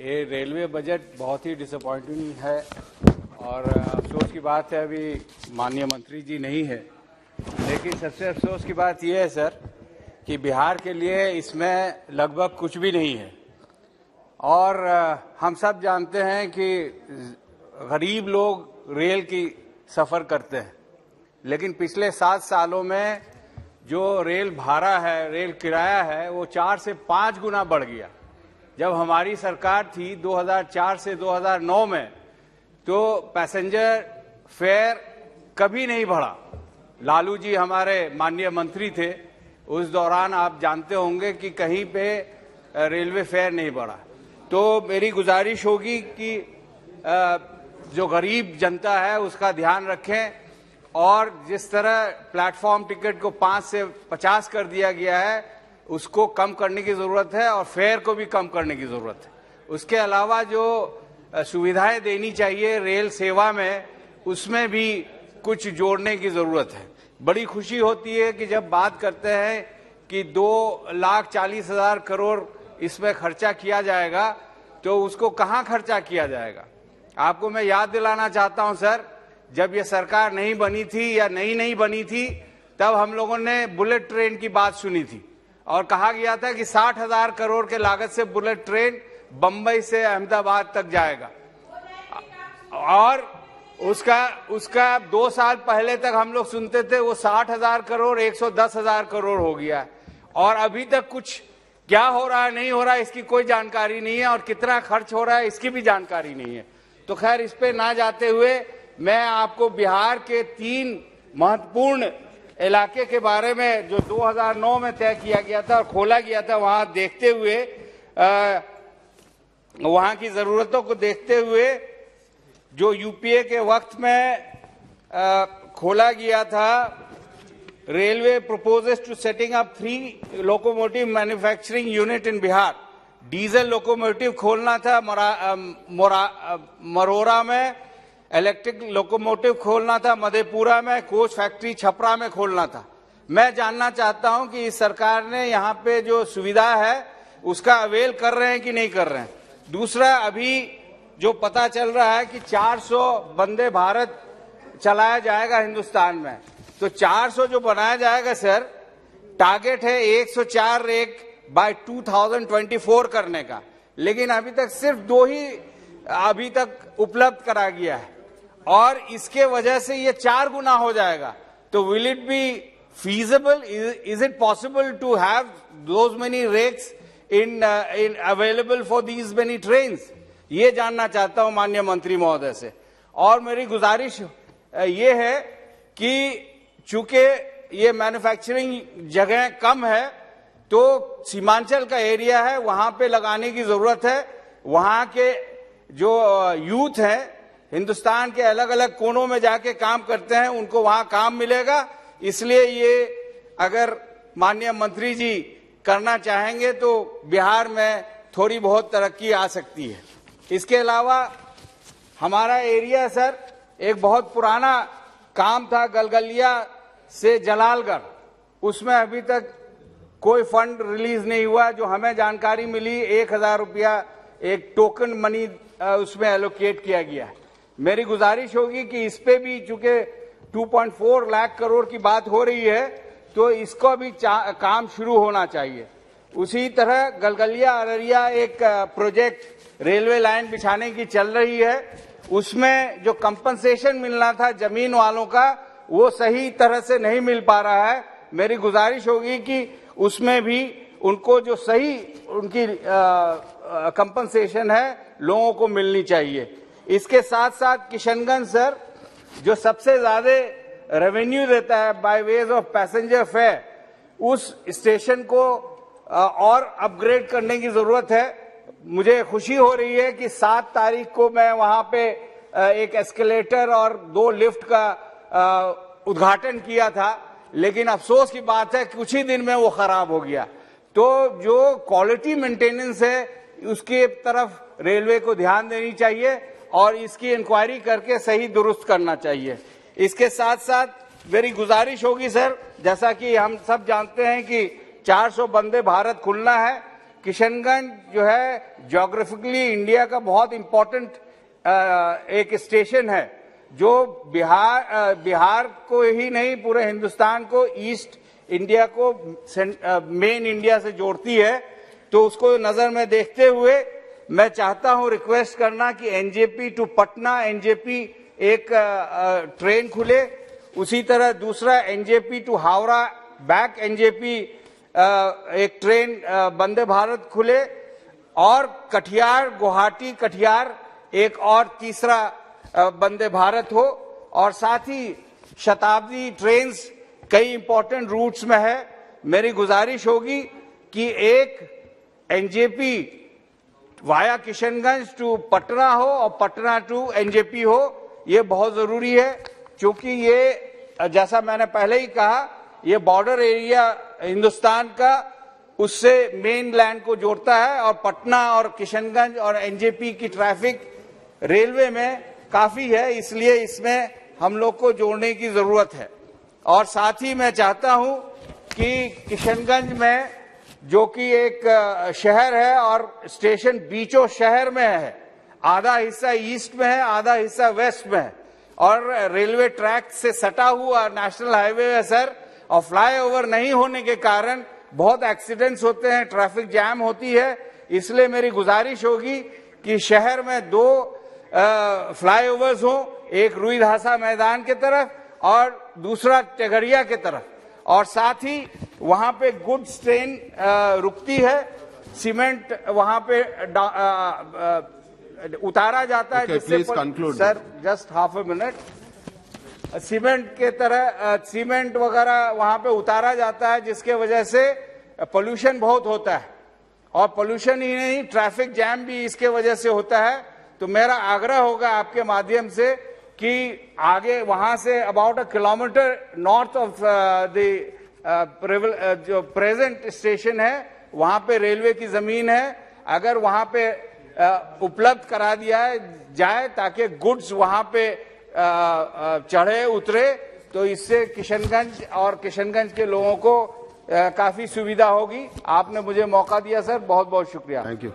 ये railway budget बहुत ही disappointing है और अफसोस की बात है अभी माननीय मंत्री जी नहीं है। लेकिन सबसे अफसोस की बात यह है सर कि बिहार के लिए इसमें लगभग कुछ भी नहीं है। और हम सब जानते हैं कि गरीब लोग रेल की सफ़र करते हैं, लेकिन पिछले 7 सालों में जो रेल भाड़ा है, रेल किराया है, वो 4 से 5 गुना बढ़ गया। जब हमारी सरकार थी 2004 से 2009 में, तो पैसेंजर फेयर कभी नहीं बढ़ा। लालू जी हमारे माननीय मंत्री थे, उस दौरान आप जानते होंगे कि कहीं पे रेलवे फेयर नहीं बढ़ा। तो मेरी गुजारिश होगी कि जो गरीब जनता है उसका ध्यान रखें, और जिस तरह प्लेटफॉर्म टिकट को 5 से 50 कर दिया गया है, उसको कम करने की ज़रूरत है और फेयर को भी कम करने की ज़रूरत है। उसके अलावा जो सुविधाएं देनी चाहिए रेल सेवा में, उसमें भी कुछ जोड़ने की ज़रूरत है। बड़ी खुशी होती है कि जब बात करते हैं कि 2,40,000 करोड़ इसमें खर्चा किया जाएगा, तो उसको कहाँ खर्चा किया जाएगा। आपको मैं याद दिलाना चाहता हूं सर, जब ये सरकार नहीं बनी थी या नहीं बनी थी, तब हम लोगों ने बुलेट ट्रेन की बात सुनी थी और कहा गया था कि 60,000 करोड़ के लागत से बुलेट ट्रेन बंबई से अहमदाबाद तक जाएगा। और उसका 2 साल पहले तक हम लोग सुनते थे वो 60,000 करोड़ 110,000 करोड़ हो गया, और अभी तक कुछ क्या हो रहा है नहीं हो रहा है इसकी कोई जानकारी नहीं है, और कितना खर्च हो रहा है इसकी भी जानकारी नहीं है। तो खैर, इस पे ना जाते हुए मैं आपको बिहार के 3 महत्वपूर्ण इलाके के बारे में जो 2009 में तय किया गया था और खोला गया था, वहां देखते हुए वहां की जरूरतों को देखते हुए जो यूपीए के वक्त में खोला गया था, railway proposes to setting up 3 locomotive manufacturing unit in Bihar. Diesel locomotive खोलना था मरोरा में, इलेक्ट्रिक लोकोमोटिव खोलना था मधेपुरा में, कोच फैक्ट्री छपरा में खोलना था। मैं जानना चाहता हूं कि इस सरकार ने यहाँ पे जो सुविधा है उसका अवेल कर रहे हैं कि नहीं कर रहे हैं। दूसरा, अभी जो पता चल रहा है कि 400 वंदे भारत चलाया जाएगा हिंदुस्तान में, तो 400 जो बनाया जाएगा सर, टारगेट है 104 रेक बाय 2024 करने का, लेकिन अभी तक सिर्फ 2 ही अभी तक उपलब्ध करा गया है, और इसके वजह से ये 4 गुना हो जाएगा। तो will it be feasible? Is it possible to have those many rakes in available for these many trains? ये जानना चाहता हूं माननीय मंत्री महोदय से। और मेरी गुजारिश ये है कि चूंकि ये मैन्युफैक्चरिंग जगह कम है, तो सीमांचल का एरिया है, वहां पे लगाने की जरूरत है। वहां के जो यूथ है, हिंदुस्तान के अलग अलग कोनों में जाके काम करते हैं, उनको वहां काम मिलेगा। इसलिए ये अगर माननीय मंत्री जी करना चाहेंगे तो बिहार में थोड़ी बहुत तरक्की आ सकती है। इसके अलावा हमारा एरिया सर, एक बहुत पुराना काम था गलगलिया से जलालगढ़, उसमें अभी तक कोई फंड रिलीज नहीं हुआ। जो हमें जानकारी मिली, 1,000 रुपया एक टोकन मनी उसमें एलोकेट किया गया है। मेरी गुजारिश होगी कि इस पे भी, चूंकि 2.4 लाख करोड़ की बात हो रही है, तो इसको भी काम शुरू होना चाहिए। उसी तरह गलगलिया अररिया एक प्रोजेक्ट रेलवे लाइन बिछाने की चल रही है, उसमें जो कंपनसेशन मिलना था जमीन वालों का, वो सही तरह से नहीं मिल पा रहा है। मेरी गुजारिश होगी कि उसमें भी उनको जो सही उनकी कंपनसेशन है लोगों को मिलनी चाहिए। इसके साथ साथ किशनगंज सर, जो सबसे ज्यादा रेवेन्यू देता है by way of passenger fare, उस स्टेशन को और अपग्रेड करने की जरूरत है। मुझे खुशी हो रही है कि 7 तारीख को मैं वहां पे एक एस्केलेटर और 2 लिफ्ट का उद्घाटन किया था, लेकिन अफसोस की बात है कुछ ही दिन में वो खराब हो गया। तो जो क्वालिटी मेंटेनेंस है उसके तरफ रेलवे को ध्यान देनी चाहिए और इसकी इंक्वायरी करके सही दुरुस्त करना चाहिए। इसके साथ साथ मेरी गुजारिश होगी सर, जैसा कि हम सब जानते हैं कि 400 वंदे भारत खुलना है, किशनगंज जो है ज्योग्राफिकली इंडिया का बहुत इंपॉर्टेंट एक स्टेशन है जो बिहार को ही नहीं पूरे हिंदुस्तान को ईस्ट इंडिया को मेन इंडिया से जोड़ती है। तो उसको नजर में देखते हुए मैं चाहता हूं रिक्वेस्ट करना कि एनजेपी टू पटना एनजेपी एक ट्रेन खुले, उसी तरह दूसरा NJP to Howrah back NJP एक ट्रेन वंदे भारत खुले, और कटिहार गुवाहाटी कटिहार एक और तीसरा वंदे भारत हो, और साथ ही शताब्दी ट्रेन्स कई इंपॉर्टेंट रूट्स में है। मेरी गुजारिश होगी कि एक NJP via Kishanganj to Patna हो और पटना टू एनजेपी हो, ये बहुत जरूरी है क्योंकि ये जैसा मैंने पहले ही कहा ये बॉर्डर एरिया हिंदुस्तान का उससे मेन लैंड को जोड़ता है, और पटना और किशनगंज और एनजेपी की ट्रैफिक रेलवे में काफी है, इसलिए इसमें हम लोग को जोड़ने की जरूरत है। और साथ ही मैं चाहता हूं कि किशनगंज में जो कि एक शहर है और स्टेशन बीचों शहर में है, आधा हिस्सा ईस्ट में है आधा हिस्सा वेस्ट में है, और रेलवे ट्रैक से सटा हुआ नेशनल हाईवे है सर, और फ्लाईओवर नहीं होने के कारण बहुत एक्सीडेंट्स होते हैं, ट्रैफिक जैम होती है। इसलिए मेरी गुजारिश होगी कि शहर में 2 फ्लाईओवर्स हो, एक रुईधासा मैदान के तरफ और दूसरा टेगड़िया के तरफ, और साथ ही वहां पे गुड्स ट्रेन रुकती है, सीमेंट वहां पे उतारा जाता है, जिससे sir just half a minute, cement के तरह सीमेंट वगैरह वहां पे उतारा जाता है, जिसके वजह से पोल्यूशन बहुत होता है, और पोल्यूशन ही नहीं ट्रैफिक जैम भी इसके वजह से होता है। तो मेरा आग्रह होगा आपके माध्यम से कि आगे वहां say about 1 kilometre north of the जो प्रेजेंट स्टेशन है वहां पे रेलवे की जमीन है, अगर वहां पे उपलब्ध करा दिया जाए ताकि गुड्स वहां पे चढ़े उतरे, तो इससे किशनगंज और किशनगंज के लोगों को काफी सुविधा होगी। आपने मुझे मौका दिया सर, बहुत बहुत शुक्रिया। Thank you.